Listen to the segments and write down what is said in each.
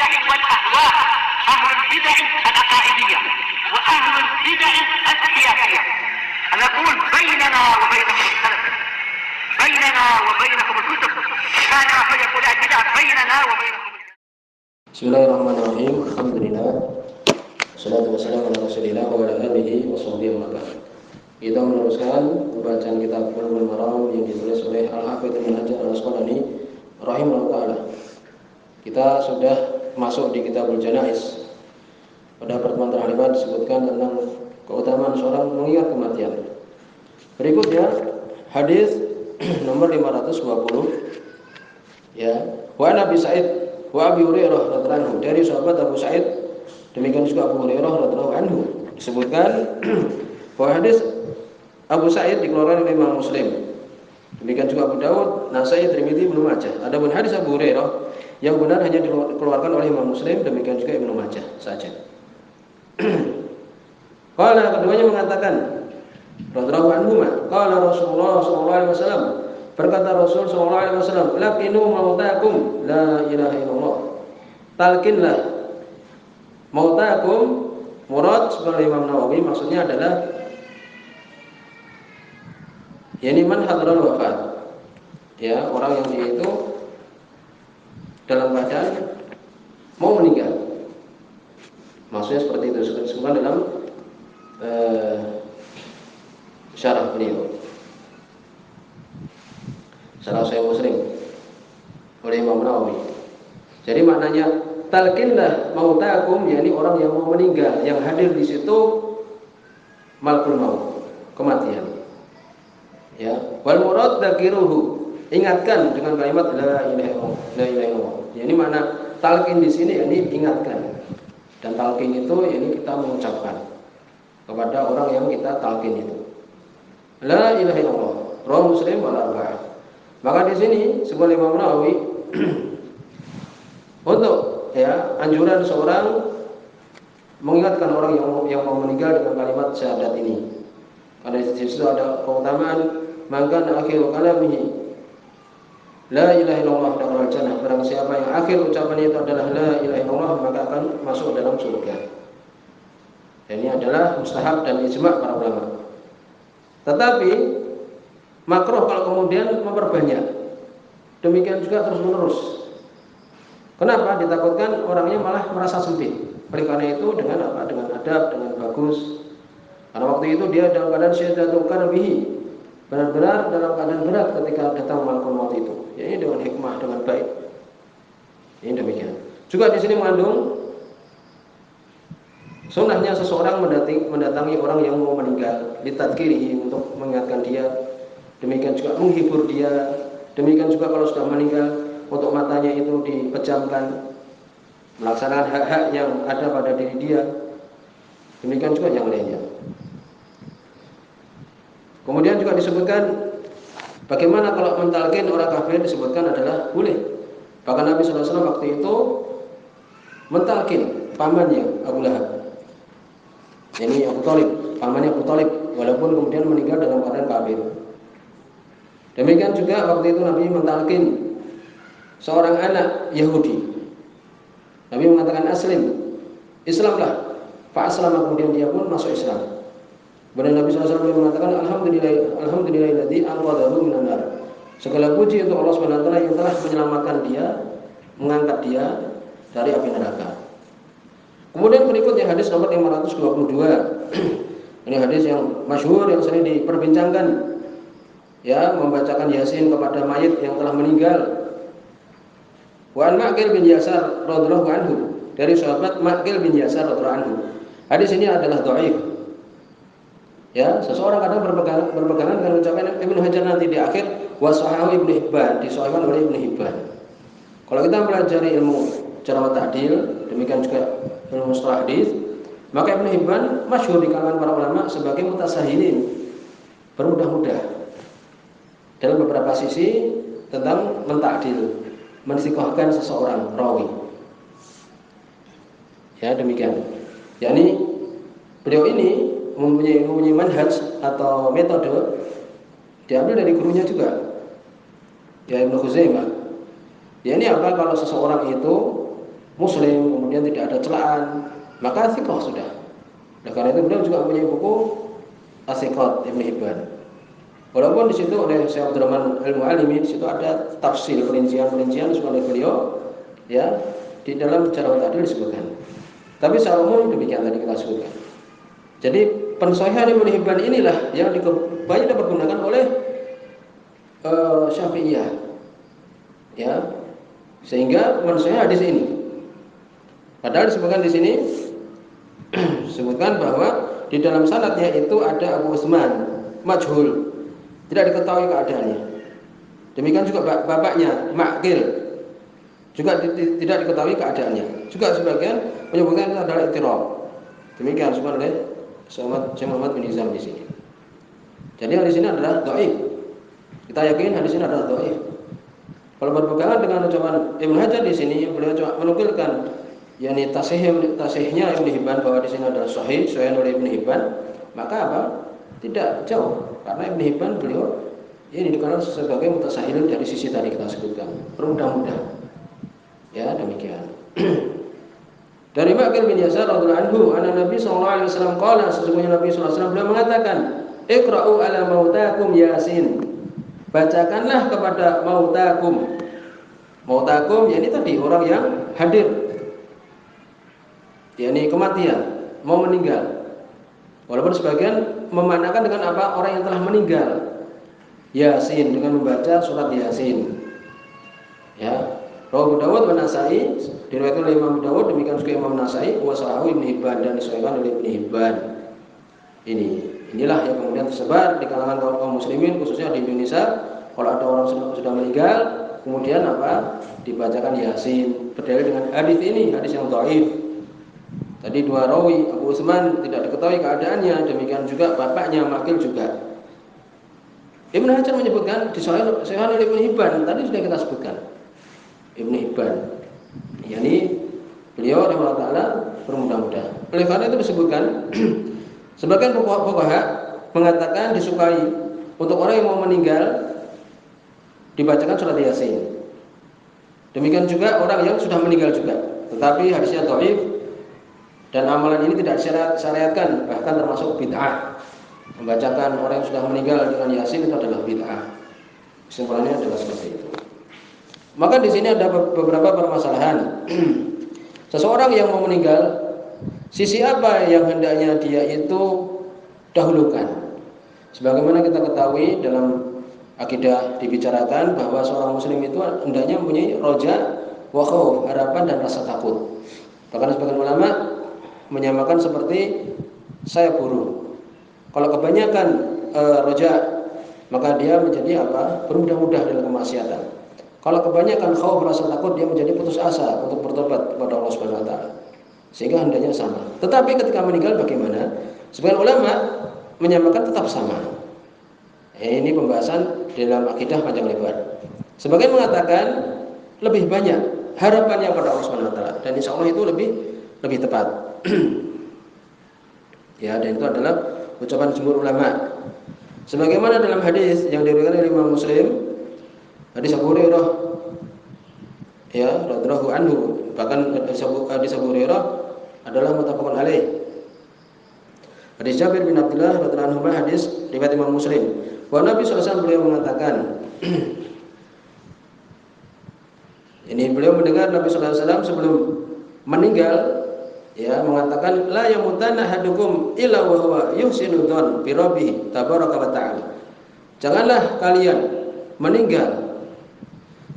البدع والأهواء، أهل البدع العقائدية وأهل البدع السياسية. نقول بيننا وبينكم السلف، بيننا وبينكم الكتب، كان فيقول البدع بيننا وبينكم. Bismillahirrahmanirrahim. Alhamdulillah. Wassalatu wassalamu ala Rasulillah wa ala alihi wa sahbihi wa sallam. Kita meneruskan pembacaan kitab Bulughul Maram yang ditulis oleh Al-Hafidz Ibnu Hajar Al-Asqalani rahimahullah taala. Kita sudah masuk di Kitabul Janaiz. Pada pertemuan terakhir disebutkan tentang keutamaan seorang mengingat kematian. Berikutnya hadis nomor 520 ya, wa Nabi Sa'id wa Abi Hurairah radhiyallahu anhu, dari sahabat Abu Sa'id, demikian juga Abu Hurairah radhiyallahu anhu, disebutkan bahwa hadis Abu Sa'id dikeluarkan oleh Imam Muslim, demikian juga Abu Dawud, Nasai, Tirmidzi, Ibnu Majah. Adapun hadis Abu Hurairah yang benar hanya dikeluarkan oleh Imam Muslim, demikian juga Ibnu Majah saja. Qala, keduanya mengatakan radhiyallahu anhu, qala Rasulullah sallallahu alaihi wasallam, berkata Rasul sallallahu alaihi wasallam, laqinu mautakum la ilaha illallah. Talqinlah mautakum, murad sebagai Imam Nawawi maksudnya adalah yakni man hadral wafat, ya, orang yang dia itu dalam keadaan mau meninggal. Maksudnya seperti itu, disebutkan dalam syarah beliau, syarah Sahih Muslim oleh Imam Nawawi. Jadi maknanya talqinlah mautakum, yakni orang yang mau meninggal, yang hadir di situ malakul maut, kematian. Ya, wal murad dzakiruhu, ingatkan dengan kalimat la ilaha illallah, la ilaha illallah. Yakni makna talqin di sini yakni ingatkan. Dan talqin itu yakni kita mengucapkan kepada orang yang kita talqin itu. La ilaha illallah, rawahu Muslim wal arba'ah. Maka di sini sebuah Imam Nawawi untuk ya anjuran seorang mengingatkan orang yang mau meninggal dengan kalimat syahadat ini. Karena di situ ada keutamaan maka akhir kalamihi la ilaha illallah dakhala jannah. Barang siapa yang akhir ucapannya itu adalah la ilaha illallah, maka akan masuk dalam surga. Dan ini adalah mustahab dan ijma' para ulama. Tetapi makruh kalau kemudian memperbanyak. Demikian juga terus-menerus. Kenapa? Ditakutkan orangnya malah merasa sempit. Oleh karena itu dengan apa? Dengan adab, dengan bagus. Karena waktu itu dia dalam keadaan syaidatul karbihi, benar-benar dalam keadaan berat ketika datang malakul maut itu. Ya, ini dengan hikmah, dengan baik. Ini demikian. Juga di sini mengandung sunnahnya seseorang mendatangi orang yang mau meninggal, litadkirihi, untuk mengingatkan dia. Demikian juga menghibur dia. Demikian juga kalau sudah meninggal, untuk matanya itu dipejamkan, melaksanakan hak-hak yang ada pada diri dia. Demikian juga yang lainnya. Kemudian juga disebutkan bagaimana kalau mentalkin orang kafir, disebutkan adalah boleh. Bahkan Nabi SAW waktu itu mentalkin pamannya Abu Lahab, ini Abu Thalib, pamannya Abu Thalib, walaupun kemudian meninggal dalam keadaan kafir. Demikian juga waktu itu Nabi mentalkin seorang anak Yahudi. Nabi mengatakan aslim, Islamlah. Fa aslama, kemudian dia pun masuk Islam. Kemudian Nabi SAW mengatakan alhamdulillahilladzi anqadhahu minan nar. Segala puji untuk Allah Subhanahu wa taala yang telah menyelamatkan dia, mengangkat dia dari api neraka. Kemudian berikutnya hadis nomor 522. Ini hadis yang masyhur yang sering diperbincangkan, ya, membacakan Yasin kepada mayit yang telah meninggal. Wa an Ma'qil bin Yasar radhiyallahu anhu, dari sahabat Ma'qil bin Yasar radhiyallahu anhu. Hadis ini adalah dhaif. Ya, seseorang kadang berpegangan dengan ucapan Ibnu Hajar nanti di akhir, wa sahahu Ibnu Hibban, disahihkan oleh Ibnu Hibban. Kalau kita mempelajari ilmu jarh wa ta'dil, demikian juga ilmu mustalah hadis, maka Ibnu Hibban masyhur di kalangan para ulama sebagai mutasahilin, bermudah-mudah dalam beberapa sisi tentang mentakdil, mensiqahkan seseorang rawi. Ya, demikian. Yakni beliau ini mempunyai manhaj atau metode diambil dari gurunya juga, ya Ibnu Khuzaimah. Ya, ini apa? Kalau seseorang itu Muslim, kemudian tidak ada celaan, maka thiqah sudah. Nah, karena itu beliau juga mempunyai buku As-Thiqat Ibnu Hibban. Walaupun di situ oleh Syekh Abdurrahman Al-Mu'allimi, di situ ada tafsir perincian oleh beliau, ya, di dalam Jarh Ta'dil disebutkan. Tapi secara umum demikian tadi kita sebutkan. Jadi pensahihan Ibnu Hibban inilah yang banyak dipergunakan oleh Syafi'iyah, ya, sehingga mensahih hadis ini. Padahal disebutkan di sini disebutkan bahwa di dalam sanadnya itu ada Abu Utsman majhul, tidak diketahui keadaannya. Demikian juga bapaknya Ma'qil juga tidak diketahui keadaannya. Juga sebagian menyebutkan itu adalah ittirab. Demikian disebutkan oleh Syekh Muhammad bin Izam di sini. Jadi hadis ini adalah dhaif. Kita yakin hadis ini adalah dhaif. Kalau berpegangan dengan ucapan Ibnu Hajar di sini, beliau cuma menukilkan yakni tasihnya Ibnu Hibban bahwa di sini adalah sahih oleh Ibnu Hibban, maka apa? Tidak jauh, karena Ibnu Hibban beliau ini dikenal sebagai mutasahilun dari sisi tadi kita sebutkan, bermudah-mudah. Ya, demikian. Dari Ma'qil bin Yasar radhiyallahu anhu, anna Nabi sallallahu alaihi wasallam qala, sesungguhnya Nabi sallallahu alaihi wasallam beliau mengatakan, "Iqra'u ala mautakum Yasin." Bacakanlah kepada mautakum. Mautakum yakni tadi orang yang hadir. Yakni kematian, mau meninggal. Walaupun sebagian memaknakan dengan apa? Orang yang telah meninggal. Yasin, dengan membaca surat Yasin. Ya. Rawahu Dawud wa Nasa'i, diriwayatkan oleh Imam Dawud, demikian juga Imam Nasa'i, wa sahahu Ibnu Hibban, dan disahihkan oleh Ibnu Hibban. Inilah yang kemudian tersebar di kalangan kaum muslimin, khususnya di Indonesia. Kalau ada orang sudah meninggal, kemudian apa? Dibacakan Yasin. Berdalil dengan hadis ini, hadis yang dhaif. Tadi dua rawi, Abu Utsman tidak diketahui keadaannya, demikian juga bapaknya Ma'qil juga. Ibnu Hajar menyebutkan disahihkan oleh Ibnu Hibban, tadi sudah kita sebutkan. Ibnu Hibban, yakni beliau rahimahullah taala bermudah-mudah. Oleh karena itu disebutkan sebagian fuqaha mengatakan disukai untuk orang yang mau meninggal dibacakan surat Yasin. Demikian juga orang yang sudah meninggal juga. Tetapi hadisnya dhaif dan amalan ini tidak disyariatkan, bahkan termasuk bid'ah. Membacakan orang yang sudah meninggal dengan Yasin itu adalah bid'ah. Kesimpulannya adalah seperti itu. Maka di sini ada beberapa permasalahan. Seseorang yang mau meninggal, sisi apa yang hendaknya dia itu dahulukan? Sebagaimana kita ketahui dalam akidah dibicarakan bahwa seorang muslim itu hendaknya mempunyai roja wa khauf, harapan dan rasa takut. Bahkan sebagian ulama menyamakan seperti saya burung. Kalau kebanyakan roja, maka dia menjadi apa? Bermudah-mudah dalam kemaksiatan. Kalau kebanyakan khauf, rasa takut, dia menjadi putus asa untuk bertobat kepada Allah Subhanahu wa taala. Sehingga hendaknya sama. Tetapi ketika meninggal bagaimana? Sebagian ulama menyamakan tetap sama. Ini pembahasan dalam akidah panjang lebar. Sebagian mengatakan lebih banyak harapannya pada Allah Subhanahu wa taala, dan insya Allah itu lebih tepat. Ya, dan itu adalah ucapan jumhur ulama. Sebagaimana dalam hadis yang diriwayatkan oleh Imam Muslim, hadis Abu Hurairah, ya, radhiyallahu anhu, bahkan hadis Abu Hurairah adalah muttafaqun alaih. Hadis Jabir bin Abdullah radhiyallahu anhu, hadis riwayat Imam Muslim. Bahwa Nabi SAW beliau mengatakan, ini beliau mendengar Nabi SAW sebelum meninggal, ya, mengatakan, la yamutanna ahadukum illa wa huwa yuhsinu dzan bi rabbih tabaraka wa ta'ala. Janganlah kalian meninggal,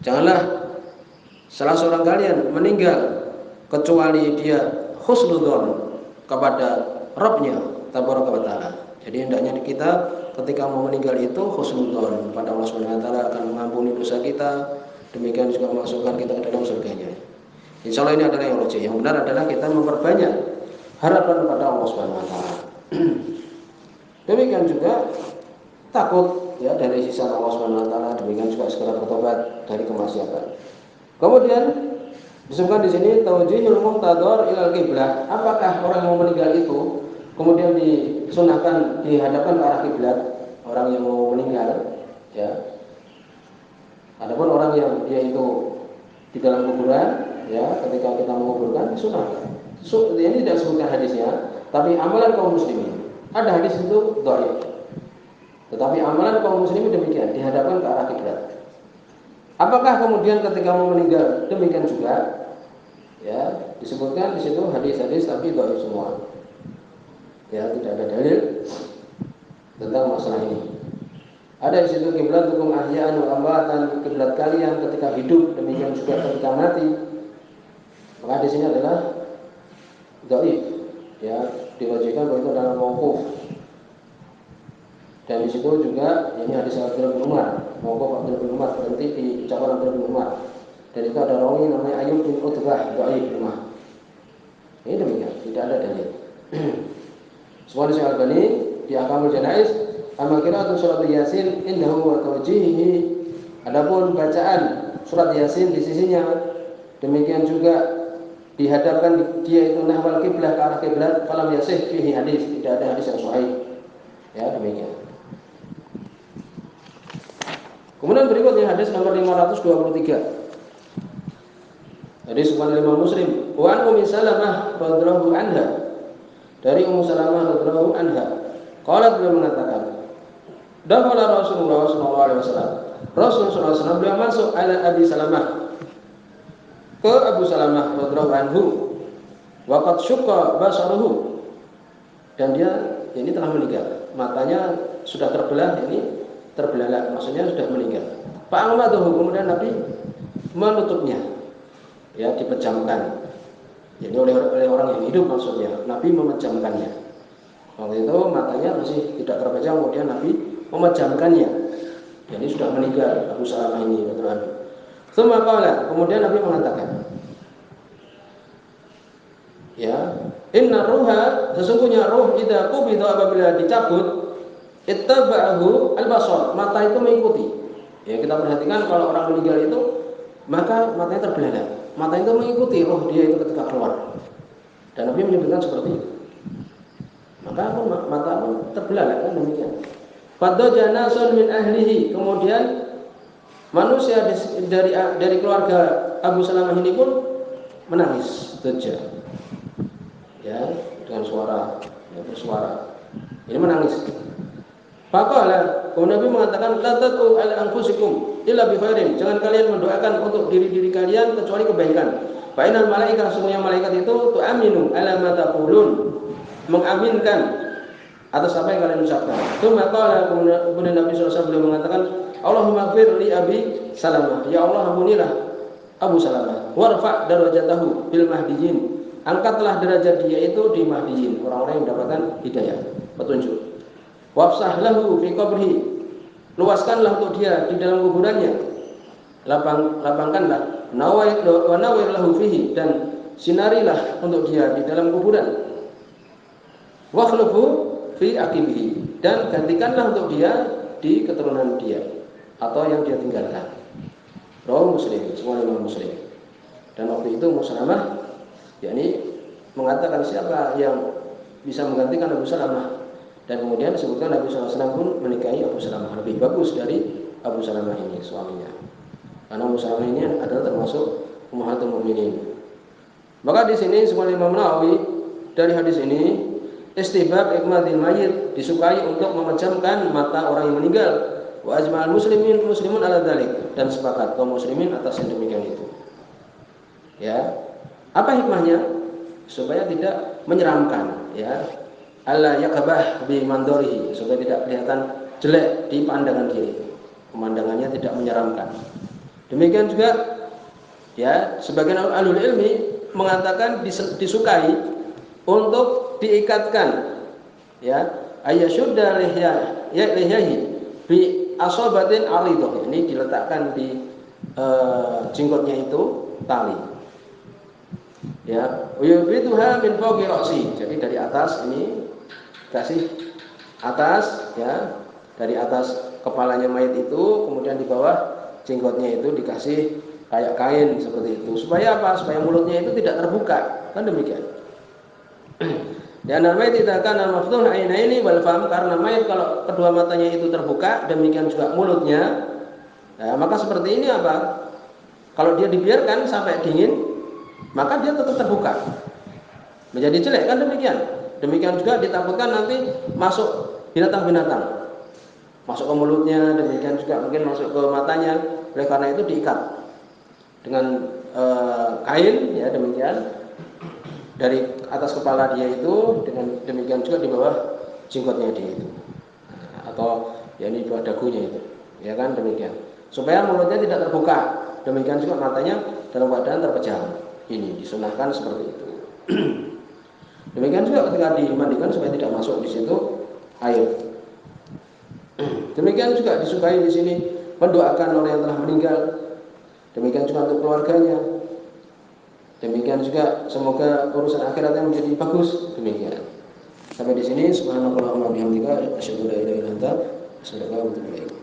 janganlah salah seorang kalian meninggal kecuali dia husnudzon kepada Rabbnya tabaraka wa ta'ala. Jadi hendaknya kita ketika mau meninggal itu husnudzon pada Allah Subhanahu wa taala akan mengampuni dosa kita, demikian juga memasukkan kita ke dalam surganya. Insyaallah ini adalah yang rajih. Yang benar adalah kita memperbanyak harapan kepada Allah Subhanahu wa taala. Demikian juga takut, ya, dari sisa Allah Subhanahu wa taala, demikian juga segera bertobat dari kemaksiatan. Kemudian disebutkan di sini tawjihul muhtadhar ilal qiblah. Apakah orang yang mau meninggal itu kemudian disunahkan dihadapkan ke arah kiblat, orang yang mau meninggal, ya. Adapun orang yang dia itu di dalam kuburan, ya ketika kita menguburkan disunahkan. Ini tidak sebutkan hadisnya, tapi amalan kaum muslimin. Ada hadis itu dhaif. Tetapi amalan kaum muslimin demikian, dihadapkan ke arah kiblat. Apakah kemudian ketika mau meninggal demikian juga? Ya, disebutkan di situ hadis-hadis tapi dhaif semua. Ya, tidak ada dalil tentang masalah ini. Ada di situ kiblatukum ahya'an wa amwatan, kiblat kalian ketika hidup, demikian juga ketika mati. Maka di sini adalah dhaif, ya, diwajibkan bahwa itu adalah mauquf. Dan di situ juga ini hadis Abdullah bin Umar, mauquf Abdullah bin Umar, berhenti di ucapan Abdullah bin Umar. Dan itu ada rawi namanya Ayyub bin Utbah, dhaif lemah. Ini demikian, tidak ada dalil. Semua Syekh Albani di Ahkamul Janaiz, amma qira'atu surat Yasin indahu wa tawjihihi. Adapun bacaan surat Yasin di sisinya, demikian juga dihadapkan dia itu nahwal kiblah, ke arah kiblat, falam yasih fihi hadis, tidak ada hadis yang sahih. Ya, demikian. Kemudian berikutnya hadis nomor 523. Hadis riwayat Imam Muslim, wa an Ummi Salamah radhiyallahu anha. Dari Ummu Salamah radhiyallahu anha, qalat, beliau mengatakan, dakhala Rasulullah sallallahu alaihi wasallam. Rasulullah sallallahu alaihi wasallam beliau masuk ala Abi Salamah, ke Abu Salamah radhiyallahu anhu, wa qad syaqqa basaruhu, dan dia ini telah meninggal, matanya sudah terbelah, ini terbelalak, maksudnya sudah meninggal. Fa amadahu, kemudian Nabi menutupnya, ya, dipejamkan. Jadi oleh orang yang hidup, maksudnya Nabi memejamkannya. Waktu itu matanya masih tidak terpejam, kemudian Nabi memejamkannya. Jadi sudah meninggal Abu Salamah ini radhiyallahu anhu. Tsumma qala, kemudian Nabi mengatakan, ya, inna ruha, sesungguhnya ruh idza qubida, apabila dicabut, ittaba'ahu al-basar, mata itu mengikuti. Ya, kita perhatikan kalau orang meninggal itu maka matanya terbelalak, mata itu mengikuti roh dia itu ketika keluar. Dan Nabi menyebutkan seperti itu. Maka mata pun terbelalak, kan demikian. Fadhaja nasun min ahlihi, kemudian manusia dari keluarga Abu Salamah ini pun menangis, dhaja. Ya, dengan suara, ya, bersuara. Ini menangis. Faqala, kemudian Nabi mengatakan, la tad'u ala anfusikum illa bi khairin, jangan kalian mendoakan untuk diri-diri kalian kecuali kebaikan. Fa innal malaikata, sesungguhnya malaikat itu tu'aminu ala ma taqulun, mengaminkan atas apa yang kalian ucapkan. Tsumma qala, kemudian Nabi sallallahu alaihi wasallam mengatakan, Allahumma ighfir li Abi Salamah, ya Allah ampunilah Abu Salamah, warfa' darajatahu bil mahdiyin, angkatlah derajat dia itu di mahdiyin, orang-orang yang mendapatkan hidayah, petunjuk. Wafsah lahu fi qabrihi, luaskanlah untuk dia di dalam kuburannya, lapangkanlah, wa nawir lahu fihi, dan sinarilah untuk dia di dalam kuburan. Wakhlufu fi aqibihi, dan gantikanlah untuk dia di keturunan dia atau yang dia tinggalkan. Rawi Muslim, semua Imam Muslim. Dan waktu itu Salamah, yakni mengatakan siapa yang bisa menggantikan Abu Salamah. Dan kemudian disebutkan Nabi SAW pun menikahi Abu Salamah, lebih bagus dari Abu Salamah ini suaminya. Karena Abu Salamah ini adalah termasuk ummahatul mukminin. Maka di sini semua Imam Nawawi dari hadis ini, istihbab ikmadil mayyit, disukai untuk memejamkan mata orang yang meninggal. Wa ajma'al muslimun ala dzalik, dan sepakat kaum muslimin atas yang demikian itu. Ya. Apa hikmahnya? Supaya tidak menyeramkan, ya. Allah yakabah bi mandorihi, supaya tidak kelihatan jelek di pandangan kiri, pemandangannya tidak menyeramkan. Demikian juga, ya, sebagian ahlul ilmi mengatakan disukai untuk diikatkan, ya, ayasyudda lihyahi bi asobatin aridoh, ini diletakkan di jenggotnya itu tali, ya, uyubituha min fawqi ra'si, jadi dari atas ini kasih atas, ya, dari atas kepalanya mayat itu, kemudian di bawah jenggotnya itu dikasih kayak kain seperti itu. Supaya apa? Supaya mulutnya itu tidak terbuka, kan demikian. Dan mayat tidak akan maftuh ainaini wal fam, karena mayat kalau kedua matanya itu terbuka, demikian juga mulutnya. Nah, maka seperti ini apa? Kalau dia dibiarkan sampai dingin, maka dia tetap terbuka. Menjadi jelek kan demikian. Demikian juga ditakutkan nanti masuk binatang-binatang. Masuk ke mulutnya, demikian juga mungkin masuk ke matanya. Oleh karena itu diikat dengan kain, ya demikian, dari atas kepala dia itu, dengan demikian juga di bawah jenggotnya dia itu, atau ya ini di bawah dagunya itu, ya kan demikian, supaya mulutnya tidak terbuka, demikian juga matanya dalam keadaan terpejam. Ini disunahkan seperti itu. Demikian juga ketika dimandikan supaya tidak masuk di situ air. Demikian juga disukai di sini mendoakan orang yang telah meninggal. Demikian juga untuk keluarganya. Demikian juga semoga urusan akhiratnya menjadi bagus. Demikian. Sampai di sini subhanallahumma wa bihamdika asyhadu an la ilaha illa anta astaghfiruka wa atubu ilaik.